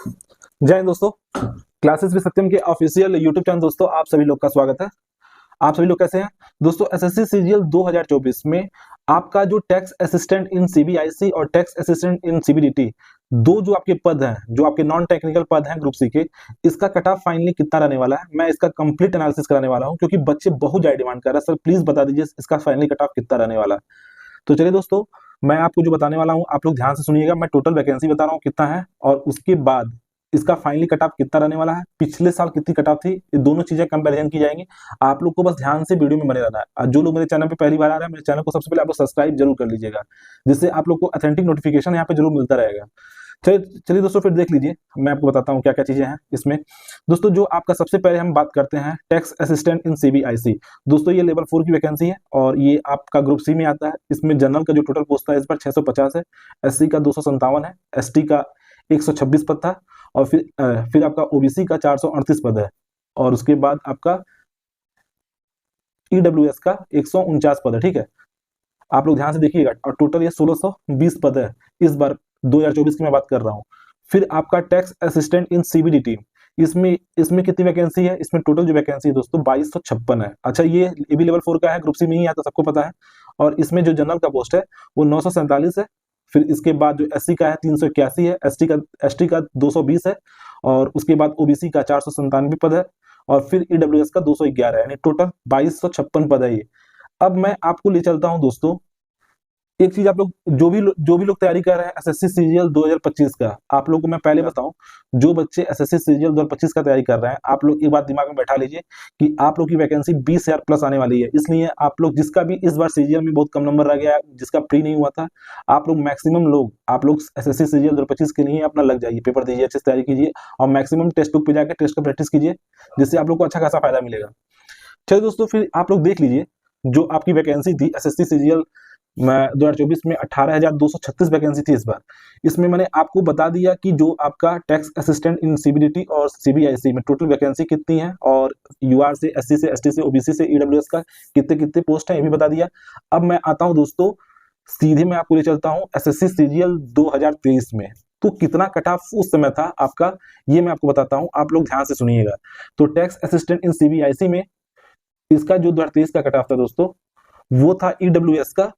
जय हिंद दोस्तों। Classes with सत्यम के ऑफिशियल यूट्यूब चैनल दोस्तों आप सभी लोग का स्वागत है। आप सभी लोग कैसे हैं दोस्तों? एसएससी सीजीएल 2024 में आपका जो टैक्स असिस्टेंट इन सीबीआईसी और टैक्स असिस्टेंट इन सीबीडीटी दो जो आपके पद हैं, जो आपके नॉन टेक्निकल पद हैं ग्रुप सी के, इसका कट ऑफ फाइनली कितना रहने वाला है, मैं इसका कंप्लीट एनालिसिस कराने वाला हूं क्योंकि बच्चे बहुत ज्यादा डिमांड कर रहे हैं। सर प्लीज बता दीजिए इसका फाइनली कट ऑफ कितना रहने वाला है। तो चलिए दोस्तों, मैं आपको जो बताने वाला हूं आप लोग ध्यान से सुनिएगा। मैं टोटल वैकेंसी बता रहा हूं कितना है और उसके बाद इसका फाइनली कट ऑफ कितना रहने वाला है, पिछले साल कितनी कट ऑफ थी, ये दोनों चीजें कंपैरिजन की जाएंगी। आप लोग को बस ध्यान से वीडियो में बने रहना है। और जो लोग मेरे चैनल पे पहली बार आ रहे हैं, मेरे चैनल को सबसे पहले आप लोग सब्सक्राइब जरूर कर लीजिएगा, जिससे आप लोग को ऑथेंटिक नोटिफिकेशन यहाँ पे जरूर मिलता रहेगा। चलिए चलिए दोस्तों, फिर देख लीजिए, मैं आपको बताता हूँ क्या क्या चीजें हैं इसमें। दोस्तों जो आपका सबसे पहले हम बात करते हैं टैक्स असिस्टेंट इन सीबीआईसी। दोस्तों ये लेवल 4 की वैकेंसी है और ये आपका ग्रुप सी में आता है। इसमें जनरल का जो टोटल पोस्ट था इस बार 650 है, एससी का 257 है, एसटी का 126 पद था और फिर आपका ओबीसी का 438 पद है और उसके बाद आपका ईडब्ल्यूएस का 149 पद है। ठीक है, आप लोग ध्यान से देखिएगा और टोटल ये 1620 पद है इस बार 2024 की मैं बात कर रहा हूँ। फिर आपका टैक्स असिस्टेंट इन सीबीडीटी, इसमें इसमें कितनी वैकेंसी है? इसमें टोटल जो वैकेंसी है दोस्तों 2256 है। अच्छा, ये भी लेवल 4 का है, ग्रुप सी में ही आता, सबको पता है। और इसमें जो जनरल का पोस्ट है वो 947 है। फिर इसके बाद जो एससी का है 381 है, एसटी का 220 है और उसके बाद ओबीसी का 497 पद है और फिर ईडब्ल्यूएस का 211 है, यानी टोटल 2256 पद है ये। अब मैं आपको ले चलता हूं दोस्तों, एक चीज आप लोग जो भी लोग तैयारी कर रहे हैं एसएससी सीजीएल 2025 का, आप लोगों को मैं पहले बताऊं, जो बच्चे एसएससी सीजीएल 2025 का तैयारी कर रहे हैं, आप लोग एक बात दिमाग में बैठा लीजिए कि आप लोग की वैकेंसी 20,000 प्लस आने वाली है। इसलिए आप लोग जिसका भी इस बार सीजीएल में बहुत कम नंबर रह गया है, जिसका प्री नहीं हुआ था, आप लोग मैक्सिमम लोग आप लोग एसएससी सीजीएल 2025 के लिए अपना लग जाइए, पेपर दीजिए, अच्छे से तैयारी कीजिए और मैक्सिमम टेस्ट बुक पे जाकर टेस्ट का प्रैक्टिस कीजिए, जिससे आप लोग को अच्छा खासा फायदा मिलेगा। चलिए दोस्तों, फिर आप लोग देख लीजिए जो आपकी वैकेंसी थी एसएससी सीजीएल मैं 2024 में 18,236 वैकेंसी थी इस बार। इसमें मैंने आपको बता दिया कि जो आपका टैक्स असिस्टेंट इन सीबीडीटी और सीबीआईसी में टोटल वैकेंसी कितनी है और यूआर से, एससी से, एसटी से, ओबीसी से, ईडब्ल्यूएस का कितने कितने पोस्ट है ये भी बता दिया। अब मैं आता हूं दोस्तों, सीधे मैं आपको ले चलता हूं एसएससी सीजीएल 2023 में। तो कितना कट ऑफ उस समय था आपका, ये मैं आपको बताता हूं, आप लोग ध्यान से सुनिएगा। तो टैक्स असिस्टेंट इन सीबीआईसी में इसका जो 2023 का कट ऑफ था दोस्तों, वो था ईडब्ल्यूएस का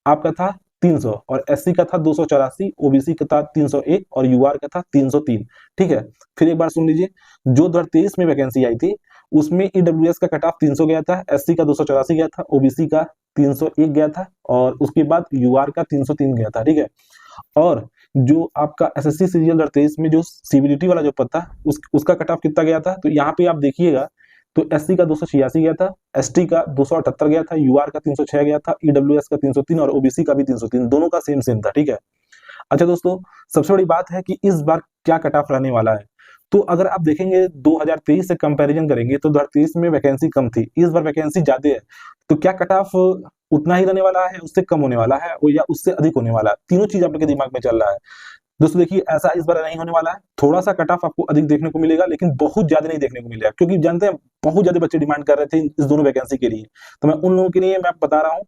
आपका था 300 और एससी का था 284, ओबीसी का था 301 और यूआर का था 303। ठीक है, फिर एक बार सुन लीजिए, जो 2023 में वैकेंसी आई थी उसमें ईडब्ल्यूएस का कट ऑफ 300 गया था, एससी का 284 गया था, ओबीसी का 301 गया था और उसके बाद यूआर का 303 गया था। ठीक है, और जो आपका एसएससी सीजीएल 2023 में जो सीबीडीटी वाला जो पद था उसका कट ऑफ कितना गया था, तो यहाँ पे आप देखिएगा, तो एससी का 286 गया था, एसटी का 278 गया था, यूआर का 306 गया था, ईडब्ल्यूएस का 303 और ओबीसी का भी 303, दोनों का सेम सेम था। ठीक है, अच्छा दोस्तों, सबसे बड़ी बात है कि इस बार क्या कट ऑफ रहने वाला है। तो अगर आप देखेंगे 2023 से कंपैरिजन करेंगे तो 2023 में वैकेंसी कम थी, इस बार वैकेंसी ज्यादा है। तो क्या कट ऑफ उतना ही रहने वाला है, उससे कम होने वाला है या उससे अधिक होने वाला है? तीनों चीज आप लोग के दिमाग में चल रहा है दोस्तों। देखिए, ऐसा इस बार नहीं होने वाला है, थोड़ा सा कट ऑफ आपको अधिक देखने को मिलेगा लेकिन बहुत ज्यादा नहीं देखने को मिलेगा, क्योंकि जानते हैं बहुत ज्यादा बच्चे डिमांड कर रहे थे इस दोनों वैकेंसी के लिए। तो मैं उन लोगों के लिए मैं बता रहा हूँ,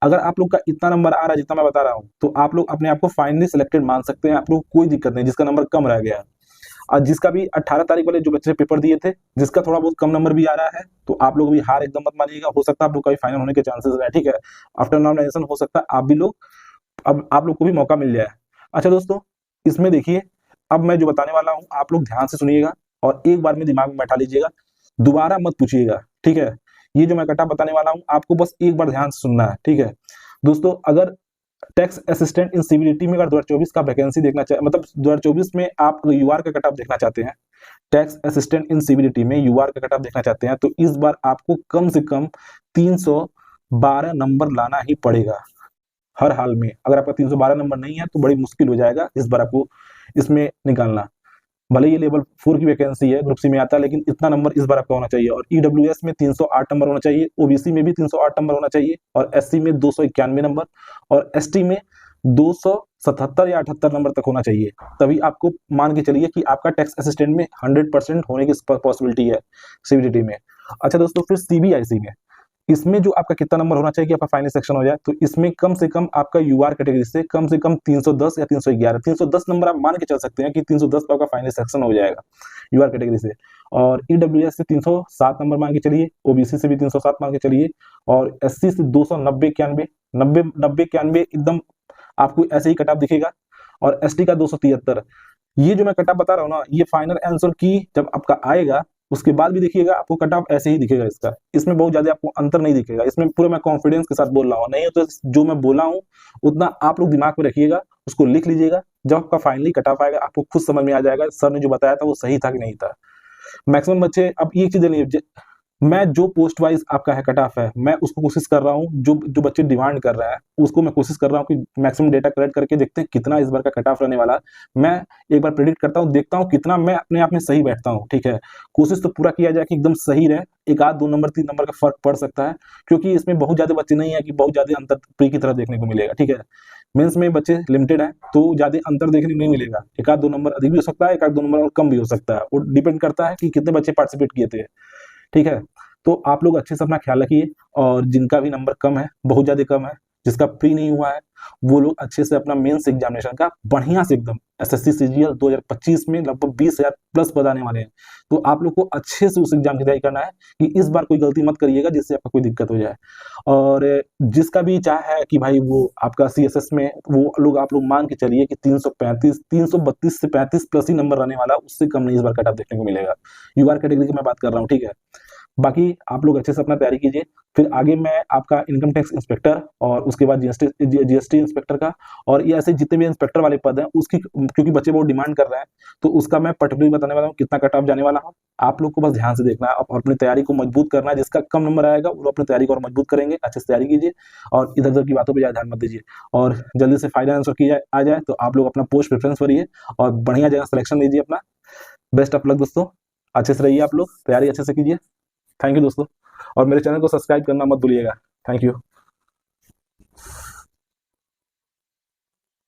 अगर आप लोग का इतना नंबर आ रहा है जितना मैं बता रहा हूँ, तो आप लोग अपने आप को फाइनली सिलेक्टेड मान सकते हैं, आप लोग कोई दिक्कत नहीं जिसका नंबर कम रह गया है। और जिसका भी 18 तारीख वाले जो बच्चे पेपर दिए थे, जिसका थोड़ा बहुत कम नंबर भी आ रहा है, तो आप लोग भी हार एकदम मत मानिएगा, हो सकता है आप लोग का भी फाइनल होने के चांसेस रहे। ठीक है, आफ्टर नॉमिनेशन हो सकता है आप भी लोग, अब आप लोग को भी मौका मिल जाए। अच्छा दोस्तों, इसमें देखिए, अब मैं जो बताने वाला हूं आप लोग ध्यान से सुनिएगा और एक बार में दिमाग में बैठा लीजिएगा, दोबारा मत पूछिएगा। ठीक है, ये जो मैं कटा बताने वाला हूं आपको बस एक बार ध्यान से सुनना है। ठीक है दोस्तों, अगर टैक्स असिस्टेंट इन सीबीडीटी में अगर 2024 का वैकेंसी देखना चाहे, मतलब 2024 में आप यूआर का कट ऑफ देखना चाहते हैं, टैक्स असिस्टेंट इन सीबीडीटी में यूआर का कट ऑफ देखना चाहते हैं, तो इस बार आपको कम से कम 312 नंबर लाना ही पड़ेगा हर हाल में। अगर आपका 312 नंबर नहीं है तो बड़ी मुश्किल हो जाएगा इस बार आपको इसमें निकालना। भले ये लेवल 4 की वैकेंसी है, ग्रुप सी में आता है, लेकिन इतना नंबर इस बार आपका होना चाहिए। और ईडब्ल्यूएस में 308 नंबर होना चाहिए, ओबीसी में भी 308 नंबर होना चाहिए और एससी में 291 नंबर और एसटी में 277 या 78 नंबर तक होना चाहिए। तभी आपको मान के चलिए कि आपका टैक्स असिस्टेंट में 100% होने की पॉसिबिलिटी है सीबीडीटी में। अच्छा दोस्तों, फिर सीबीआईसी में, इसमें जो आपका कितना नंबर होना चाहिए कि आपका फाइनल सेक्शन हो जाए, तो इसमें कम से कम आपका यूआर कैटेगरी से कम 310 या 311, 310 नंबर आप मान के चल सकते हैं कि 310 पे आपका फाइनल सेक्शन हो जाएगा यूआर कैटेगरी से। और ईडब्ल्यूएस से 307 नंबर मान के चलिए, ओबीसी से भी 307 मान के चलिए, और एससी से 290 91, 90 90 91 एकदम आपको ऐसे ही कट ऑफ दिखेगा, और एसटी का 273। ये जो मैं कट ऑफ बता रहा हूँ ना, ये फाइनल आंसर की जब आपका आएगा उसके बाद भी देखिएगा आपको कट ऑफ ऐसे ही दिखेगा इसका, इसमें बहुत ज्यादा आपको अंतर नहीं दिखेगा। इसमें पूरा मैं कॉन्फिडेंस के साथ बोल रहा हूँ, नहीं तो जो मैं बोला हूँ उतना आप लोग दिमाग में रखिएगा, उसको लिख लीजिएगा। जब आपका फाइनली कट ऑफ आएगा आपको खुद समझ में आ जाएगा सर ने जो बताया था वो सही था कि नहीं था। मैक्सिमम बच्चे अब ये चीजें नहीं, मैं जो पोस्ट वाइज आपका है कट ऑफ है, मैं उसको कोशिश कर रहा हूँ, जो जो बच्चे डिमांड कर रहे हैं उसको मैं कोशिश कर रहा हूँ कि मैक्सिमम डेटा कलेक्ट करके देखते हैं कितना इस बार का कट ऑफ रहने वाला है। मैं एक बार प्रेडिक्ट करता हूँ, देखता हूँ कितना मैं अपने आप में सही बैठता हूँ, ठीक है। कोशिश तो पूरा किया जाए कि एकदम सही रहे, एक आध 2 नंबर 3 नंबर का फर्क पड़ सकता है, क्योंकि इसमें बहुत ज्यादा बच्चे नहीं है कि बहुत ज्यादा अंतर प्री की तरह देखने को मिलेगा, ठीक है। मेंस में बच्चे लिमिटेड है तो ज्यादा अंतर देखने को नहीं मिलेगा, एक आध 2 नंबर अधिक भी हो सकता है, एक आध 2 नंबर और कम भी हो सकता है, वो डिपेंड करता है कि कितने बच्चे पार्टिसिपेट किए थे, ठीक है। तो आप लोग अच्छे से अपना ख्याल रखिए, और जिनका भी नंबर कम है, बहुत ज्यादा कम है, जिसका प्री नहीं हुआ है, वो लोग अच्छे से अपना मेंस एग्जामिनेशन का बढ़िया से एकदम एसएससी सीजीएल 2025 में लगभग 20,000 प्लस पद आने वाले हैं, तो आप लोग को अच्छे से उस एग्जाम की तैयारी करना है कि इस बार कोई गलती मत करिएगा जिससे आपका कोई दिक्कत हो जाए। और जिसका भी चाह है कि भाई वो आपका सीएसएस में वो लोग आप लोग मान के चलिए कि 335 332 से 35 प्लस ही नंबर रहने वाला, उससे कम नहीं इस बार कट ऑफ देखने को मिलेगा। यूआर कैटेगरी की मैं बात कर रहा हूँ, ठीक है। बाकी आप लोग अच्छे से अपना तैयारी कीजिए। फिर आगे मैं आपका इनकम टैक्स इंस्पेक्टर और उसके बाद जीएसटी इंस्पेक्टर का, और ये ऐसे जितने भी इंस्पेक्टर वाले पद हैं उसकी, क्योंकि बच्चे बहुत डिमांड कर रहे हैं, तो उसका मैं पर्टिकुलरली बताने वाला हूँ कितना कट ऑफ जाने वाला है। आप लोग को बस ध्यान से देखना है और अपनी तैयारी को मजबूत करना है। जिसका कम नंबर आएगा वो अपनी तैयारी को और मजबूत करेंगे। अच्छे से तैयारी कीजिए और इधर उधर की बातों पर ज्यादा ध्यान मत दीजिए, और जल्दी से फाइनल आंसर की आ जाए तो आप लोग अपना पोस्ट प्रेफरेंस भरिए और बढ़िया जगह सिलेक्शन लीजिए अपना। बेस्ट ऑफ लक दोस्तों, अच्छे से रहिए, आप लोग तैयारी अच्छे से कीजिए। थैंक यू दोस्तों, और मेरे चैनल को सब्सक्राइब करना मत भूलिएगा। Thank you.